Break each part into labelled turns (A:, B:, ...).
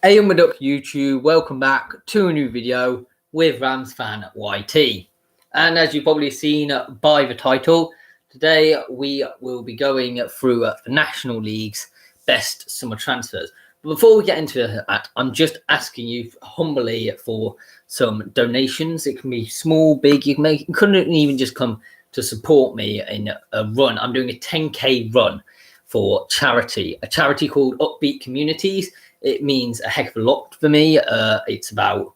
A: Hey, what up YouTube, welcome back to a new video with Rams fan YT. And as you've probably seen by the title, today we will be going through the National League's best summer transfers. But before we get into that, I'm just asking you humbly for some donations. It can be small, big, you couldn't even just come to support me in a run. I'm doing a 10k run for charity, a charity called Upbeat Communities. It means a heck of a lot for me. It's about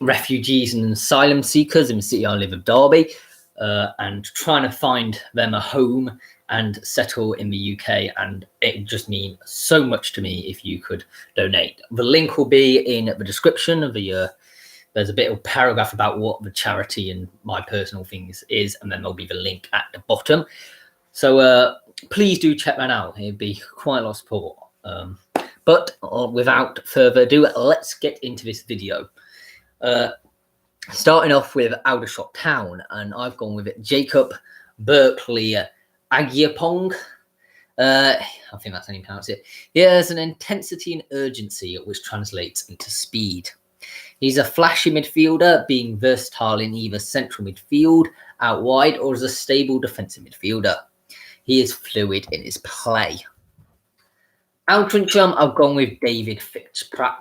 A: refugees and asylum seekers in the city I live of Derby, and trying to find them a home and settle in the UK. And it just means so much to me if you could donate. The link will be in the description of the there's a bit of paragraph about what the charity and my personal things is, and then there'll be the link at the bottom. So please do check that out. It'd be quite a lot of support. But without further ado, let's get into this video. Starting off with Aldershot Town, and I've gone with it Jacob Berkeley Agyapong. I think that's how you pronounce it. He has an intensity and urgency which translates into speed. He's a flashy midfielder, being versatile in either central midfield, out wide, or as a stable defensive midfielder. He is fluid in his play. Altrincham, I've gone with David Fitzpatrick.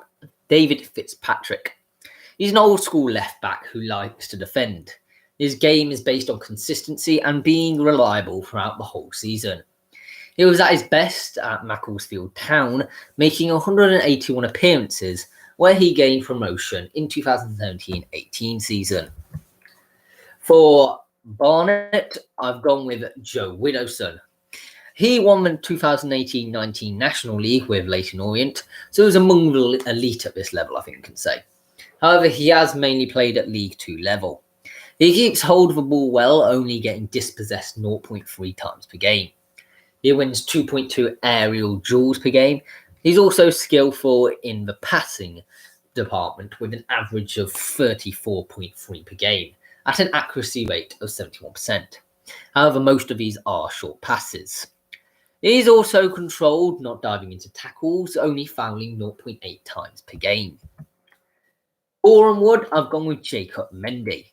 A: He's an old school left back who likes to defend. His game is based on consistency and being reliable throughout the whole season. He was at his best at Macclesfield Town, making 181 appearances, where he gained promotion in 2017-18 season. For Barnett, I've gone with Joe Widdowson. He won the 2018-19 National League with Leyton Orient, so he was among the elite at this level, I think you can say. However, he has mainly played at League 2 level. He keeps hold of the ball well, only getting dispossessed 0.3 times per game. He wins 2.2 aerial duels per game. He's also skillful in the passing department with an average of 34.3 per game at an accuracy rate of 71%. However, most of these are short passes. He's also controlled, not diving into tackles, only fouling 0.8 times per game. Boreham Wood, I've gone with Jacob Mendy.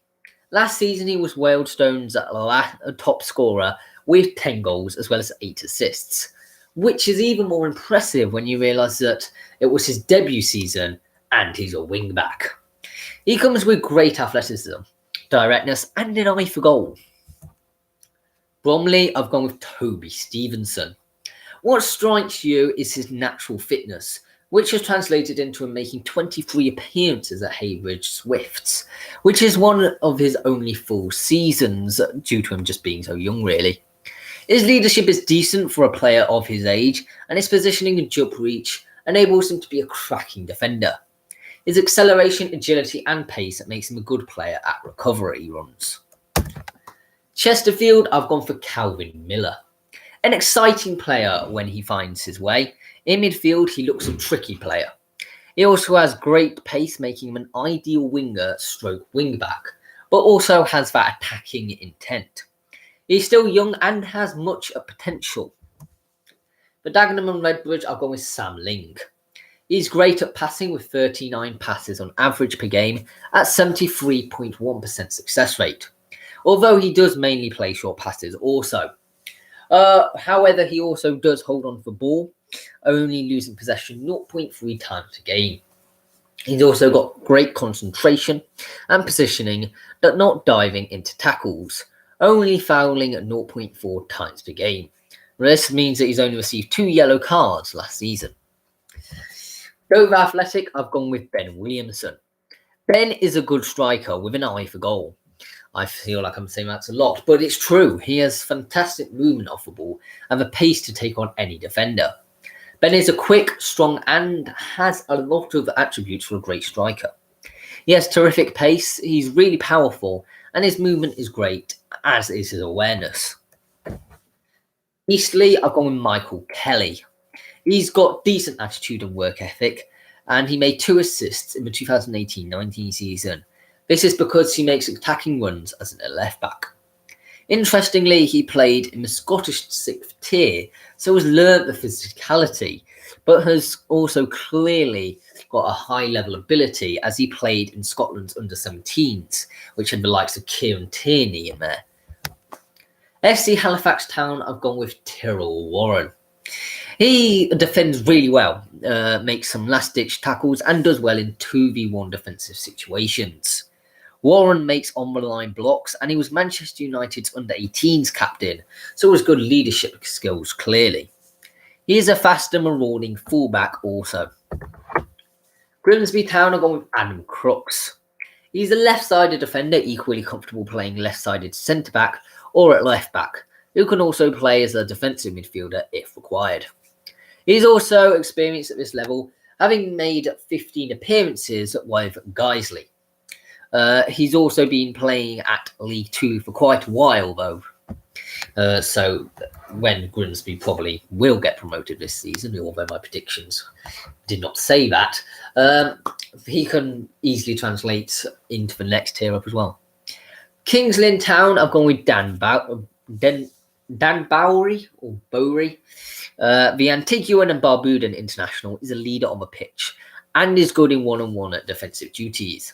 A: Last season, he was Wealdstone's top scorer with 10 goals as well as 8 assists, which is even more impressive when you realise that it was his debut season and he's a wing-back. He comes with great athleticism, directness and an eye for goal. Bromley, I've gone with Toby Stevenson. What strikes you is his natural fitness, which has translated into him making 23 appearances at Haybridge Swifts, which is one of his only full seasons due to him just being so young, really. His leadership is decent for a player of his age, and his positioning and jump reach enables him to be a cracking defender. His acceleration, agility and pace makes him a good player at recovery runs. Chesterfield, I've gone for Calvin Miller. An exciting player when he finds his way. In midfield, he looks a tricky player. He also has great pace, making him an ideal winger stroke wing-back, but also has that attacking intent. He's still young and has much potential. For Dagenham and Redbridge, I've gone with Sam Ling. He's great at passing with 39 passes on average per game at 73.1% success rate. Although he does mainly play short passes also. However, he also does hold on to the ball, only losing possession 0.3 times a game. He's also got great concentration and positioning, but not diving into tackles, only fouling at 0.4 times per game. This means that he's only received 2 yellow cards last season. Dover Athletic, I've gone with Ben Williamson. Ben is a good striker with an eye for goal. I feel like I'm saying that a lot, but it's true. He has fantastic movement off the ball and the pace to take on any defender. Ben is a quick, strong, and has a lot of attributes for a great striker. He has terrific pace, he's really powerful, and his movement is great, as is his awareness. Eastleigh, I've gone with Michael Kelly. He's got decent attitude and work ethic, and he made 2 assists in the 2018-19 season. This is because he makes attacking runs as a left-back. Interestingly, he played in the Scottish 6th tier, so has learnt the physicality but has also clearly got a high level ability as he played in Scotland's under-17s, which had the likes of Kieran Tierney in there. FC Halifax Town, I've gone with Terrell Warren. He defends really well, makes some last-ditch tackles and does well in 2v1 defensive situations. Warren makes on-the-line blocks, and he was Manchester United's under-18s captain, so has good leadership skills clearly. He is a fast and marauding fullback also. Grimsby Town are going with Adam Crooks. He's a left-sided defender, equally comfortable playing left-sided centre-back or at left-back, who can also play as a defensive midfielder if required. He's also experienced at this level, having made 15 appearances with Guiseley. He's also been playing at League 2 for quite a while, though. So when Grimsby probably will get promoted this season, although my predictions did not say that, he can easily translate into the next tier up as well. Kings Lynn Town, I've gone with Dan Bowery or Bowery. The Antiguan and Barbudan international is a leader on the pitch and is good in one-on-one at defensive duties.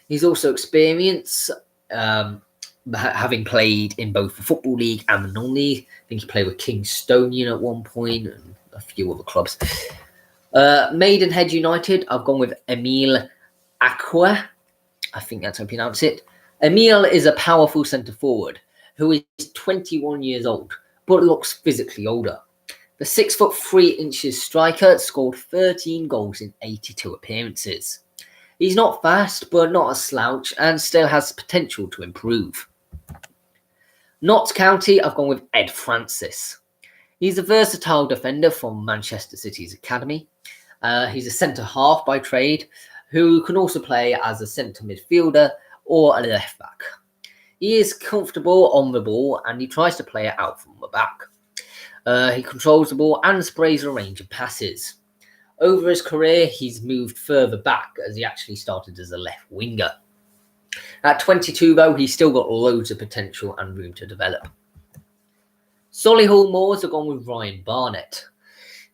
A: He's also experienced, having played in both the Football League and the Non-League. I think he played with Kingstonian at one point and a few other clubs. Maidenhead United, I've gone with Emile Aqua. I think that's how you pronounce it. Emile is a powerful centre-forward who is 21 years old, but looks physically older. The 6'3" striker scored 13 goals in 82 appearances. He's not fast, but not a slouch, and still has potential to improve. Notts County, I've gone with Ed Francis. He's a versatile defender from Manchester City's academy. He's a centre-half by trade, who can also play as a centre midfielder or a left-back. He is comfortable on the ball, and he tries to play it out from the back. He controls the ball and sprays a range of passes. Over his career, he's moved further back as he actually started as a left winger. At 22, though, he's still got loads of potential and room to develop. Solihull Moors have gone with Ryan Barnett.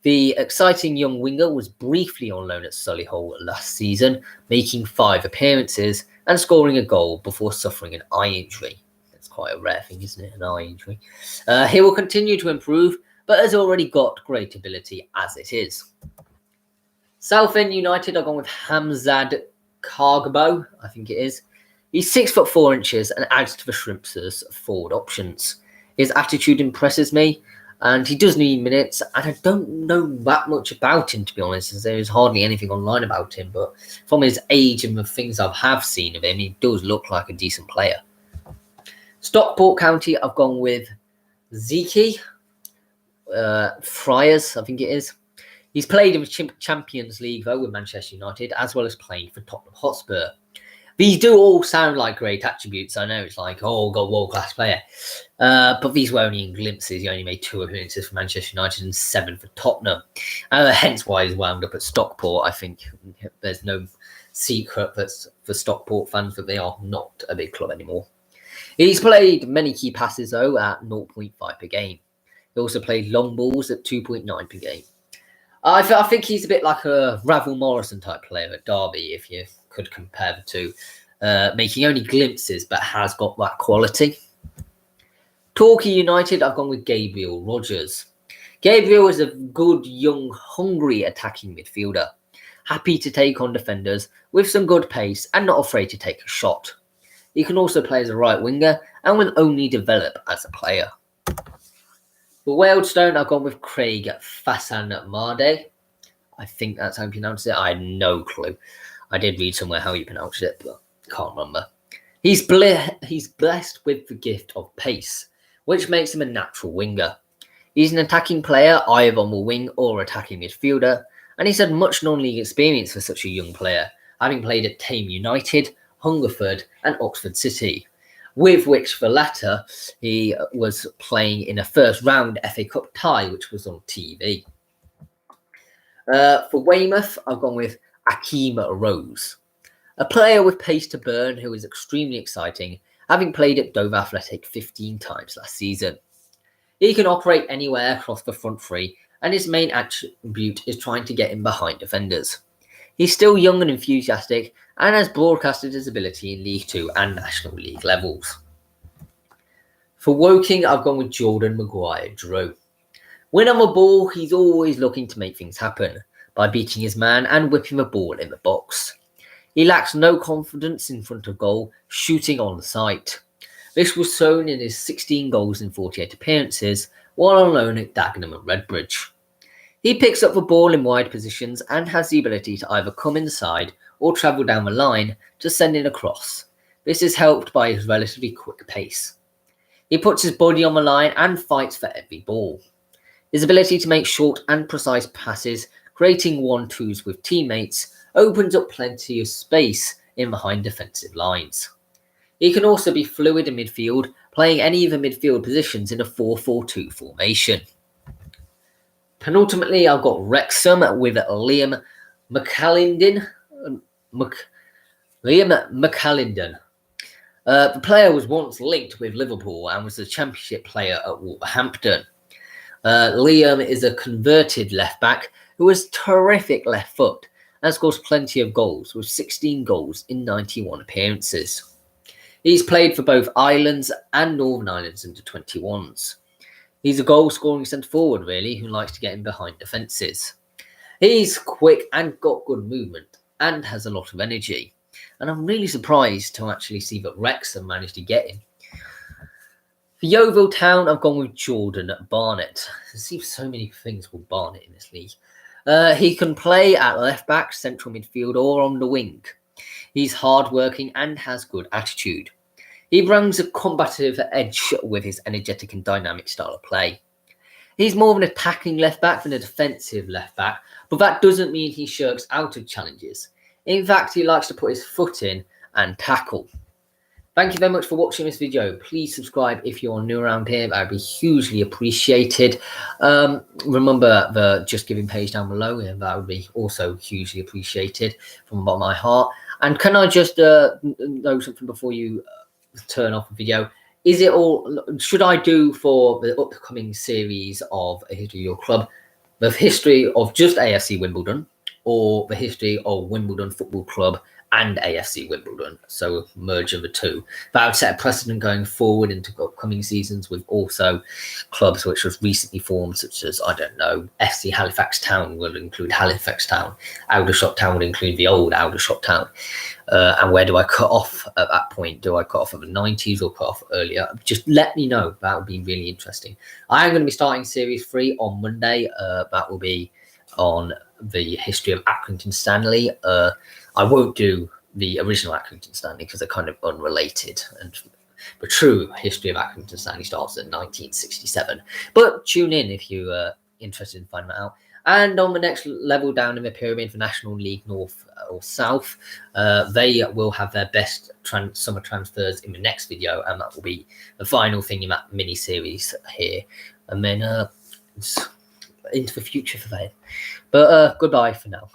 A: The exciting young winger was briefly on loan at Solihull last season, making 5 appearances and scoring a goal before suffering an eye injury. That's quite a rare thing, isn't it? An eye injury. He will continue to improve, but has already got great ability as it is. Southend United are going with Hamzad Kargbo, I think it is. He's 6'4" and adds to the Shrimps's forward options. His attitude impresses me, and he does need minutes, and I don't know that much about him, to be honest, as there's hardly anything online about him, but from his age and the things I have seen of him, he does look like a decent player. Stockport County, I've gone with Zeki Friars, I think it is. He's played in the Champions League, though, with Manchester United, as well as playing for Tottenham Hotspur. These do all sound like great attributes. I know it's like, oh, got world-class player. But these were only in glimpses. He only made 2 appearances for Manchester United and 7 for Tottenham. Hence why he's wound up at Stockport. I think there's no secret that's for Stockport fans that they are not a big club anymore. He's played many key passes, though, at 0.5 per game. He also played long balls at 2.9 per game. I think he's a bit like a Ravel Morrison type player at Derby, if you could compare the two, making only glimpses but has got that quality. Torquay United, I've gone with Gabriel Rogers. Gabriel is a good, young, hungry attacking midfielder, happy to take on defenders with some good pace and not afraid to take a shot. He can also play as a right winger and will only develop as a player. For Wealdstone, I've gone with Craig Fasan Marde. I think that's how you pronounce it. I had no clue. I did read somewhere how you pronounce it, but can't remember. He's blessed with the gift of pace, which makes him a natural winger. He's an attacking player, either on the wing or attacking midfielder, and he's had much non-league experience for such a young player, having played at Tame United, Hungerford and Oxford City, with which the latter he was playing in a first-round FA Cup tie, which was on TV. For Weymouth, I've gone with Akima Rose, a player with pace to burn who is extremely exciting, having played at Dover Athletic 15 times last season. He can operate anywhere across the front three and his main attribute is trying to get in behind defenders. He's still young and enthusiastic and has broadcasted his ability in League 2 and National League levels. For Woking, I've gone with Jordan Mcguire Drew. When on the ball, he's always looking to make things happen by beating his man and whipping the ball in the box. He lacks no confidence in front of goal, shooting on sight. This was shown in his 16 goals in 48 appearances while on loan at Dagenham and Redbridge. He picks up the ball in wide positions and has the ability to either come inside or travel down the line to send in a cross. This is helped by his relatively quick pace. He puts his body on the line and fights for every ball. His ability to make short and precise passes, creating 1-2s with teammates, opens up plenty of space in behind defensive lines. He can also be fluid in midfield, playing any of the midfield positions in a 4-4-2 formation. Penultimately, I've got Wrexham with Liam McAlinden. The player was once linked with Liverpool and was a championship player at Wolverhampton. Liam is a converted left-back who has terrific left foot and scores plenty of goals, with 16 goals in 91 appearances. He's played for both Islands and Northern Ireland's under-21s. He's a goal-scoring centre-forward, really, who likes to get in behind defences. He's quick and got good movement and has a lot of energy. And I'm really surprised to actually see that Wrexham managed to get him. For Yeovil Town, I've gone with Jordan Barnett. There seems so many things called Barnett in this league. He can play at left-back, central midfield, or on the wing. He's hard-working and has good attitude. He brings a combative edge with his energetic and dynamic style of play. He's more of an attacking left-back than a defensive left-back, but that doesn't mean he shirks out of challenges. In fact, he likes to put his foot in and tackle. Thank you very much for watching this video. Please subscribe if you're new around here. That would be hugely appreciated. Remember the Just Giving page down below. And that would be also hugely appreciated from the bottom of my heart. And can I just know something before you turn off the video? Is it all, should I do for the upcoming series of A History of Your Club, the history of just AFC Wimbledon, or the history of Wimbledon Football Club and AFC Wimbledon, so merge of the two? That would set a precedent going forward into upcoming seasons with also clubs which was recently formed, such as, I don't know, FC Halifax Town will include Halifax Town, Aldershot Town would include the old Aldershot Town. And where do I cut off at that point? Do I cut off at the 90s or cut off earlier? Just let me know. That would be really interesting. I am going to be starting Series 3 on Monday. That will be on the history of Accrington Stanley. I won't do the original Accrington Stanley because they're kind of unrelated, and the true history of Accrington Stanley starts in 1967. But tune in if you're interested in finding that out. And on the next level down in the pyramid for National League North or South, they will have their best summer transfers in the next video, and that will be the final thing in that mini series here. And then into the future for them. But goodbye for now.